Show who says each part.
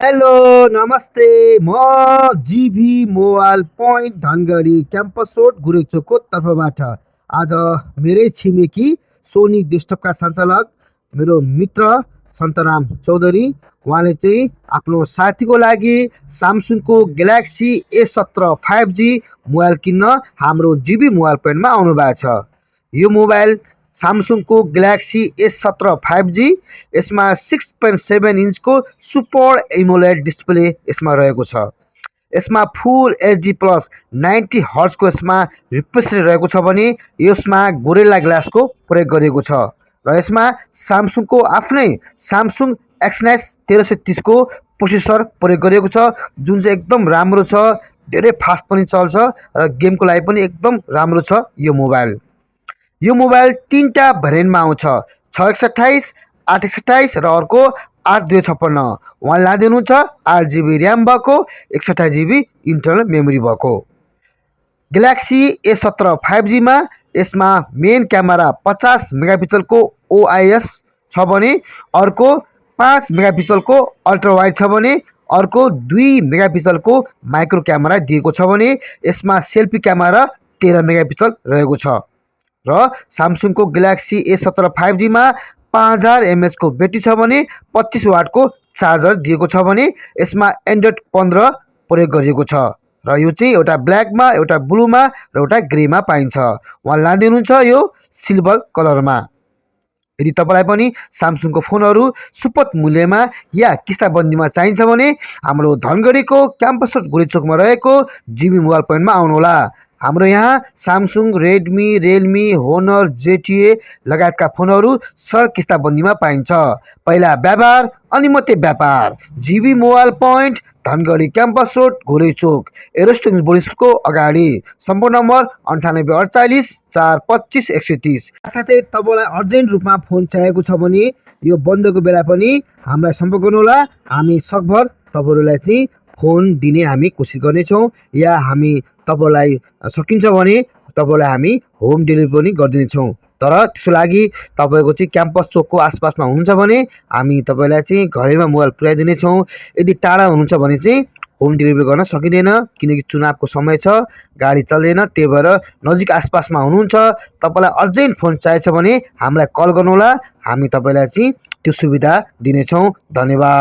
Speaker 1: Hello नमस्ते म GV mobile point Dhangadhi campus road गुरेचोकको तर्फबाट आज मेरै छिमेकी सोनी डेस्कटपका सञ्चालक मेरो मित्र सन्तराम चौधरी उहाँले चाहिँ आफ्नो साथीको लागि सामसुङको ग्यालेक्सी A17 5G मोबाइल किन्न हाम्रो जीभी मोबाइल पोइन्टमा आउनु भएको छ। यो मोबाइल सामसुङको ग्यालेक्सी S17 5G यसमा 6.7 इन्चको सुपर एमोलेड डिस्प्ले यसमा रहेको छ। यसमा फुल एचडी प्लस 90 हर्ट्जको यसमा रिफ्रेस रेट रहेको छ भने यसमा गोरिल्ला ग्लासको प्रयोग गरिएको छ र यसमा सामसुङको आफ्नै सामसुङ एक्सनेस 1330 को प्रोसेसर प्रयोग गरिएको छ, जुन चाहिँ एकदम राम्रो छ, धेरै फास्ट पनि चल्छ र गेमको लागि पनि एकदम राम्रो छ। यो मोबाइल तीनटा भेरिएन्टमा आउँछ, 628, 828 र अर्को 8256। उहाँले लाँदैनुहुन्छ 8GB ऱ्याम भएको, 128GB इन्टरनल मेमोरी भएको। ग्यालेक्सी A17 5G मा यसमा मेन क्यामेरा 50 मेगापिक्सलको OIS छ भने अर्को 5 मेगापिक्सलको अल्ट्रा वाइड छ भने अर्को 2 मेगापिक्सलको माइक्रो क्यामेरा दिएको छ भने यसमा सेल्फी क्यामेरा 13 मेगापिक्सल रहेको छ र सामसुङको ग्यालेक्सी A17 5G मा 5000 mAh को ब्याट्री छ भने 25 वाटको चार्जर दिएको छ भने यसमा एन्ड्रोइड 15 प्रयोग गरिएको छ र यो चाहिँ एउटा ब्ल्याकमा, एउटा ब्लूमा र एउटा ग्रेमा पाइन्छ। उहाँ लाँदै हुनुहुन्छ यो सिल्भर कलरमा। यदि तपाईँलाई पनि सामसुङको फोनहरू सुपथ मूल्यमा या किस्ताबन्दीमा चाहिन्छ भने हाम्रो धनगढीको क्याम्पस रोड गुरेचोकमा रहेको जीभी मोबाइल पोइन्टमा आउनुहोला। हाम्रो यहाँ Samsung, Redmi, Realme, honour, JTA लगायतका फोनहरू सडक किस्ताबन्दीमा पाइन्छ। पहिला व्यापार अनि मात्रै व्यापार। GV mobile point Dhangadhi campus road Gurechok, एरोस्टेनिक बोर्डिङ स्कुलको अगाडि। सम्पर्क नम्बर 9848 425 130। साथै तपाईँलाई अर्जेन्ट रूपमा फोन चाहिएको छ भने यो बन्दको बेला पनि हामीलाई सम्पर्क गर्नुहोला। हामी सकभर तपाईँहरूलाई चाहिँ फोन दिने हामी कोसिस गर्नेछौँ या हामी तपाईँलाई सकिन्छ भने तपाईँलाई हामी होम डेलिभरी पनि गरिदिनेछौँ। तर त्यसको लागि तपाईँको चाहिँ क्याम्पस चोकको आसपासमा हुनुहुन्छ भने हामी तपाईँलाई चाहिँ घरैमा मोबाइल पुर्याइदिनेछौँ। यदि टाढा हुनुहुन्छ भने चाहिँ होम डेलिभरी गर्न सकिँदैन, किनकि चुनावको समय छ, गाडी चल्दैन। त्यही भएर नजिक आसपासमा हुनुहुन्छ, तपाईँलाई अर्जेन्ट फोन चाहिन्छ भने हामीलाई कल गर्नुहोला, हामी तपाईँलाई चाहिँ त्यो सुविधा दिनेछौँ। धन्यवाद।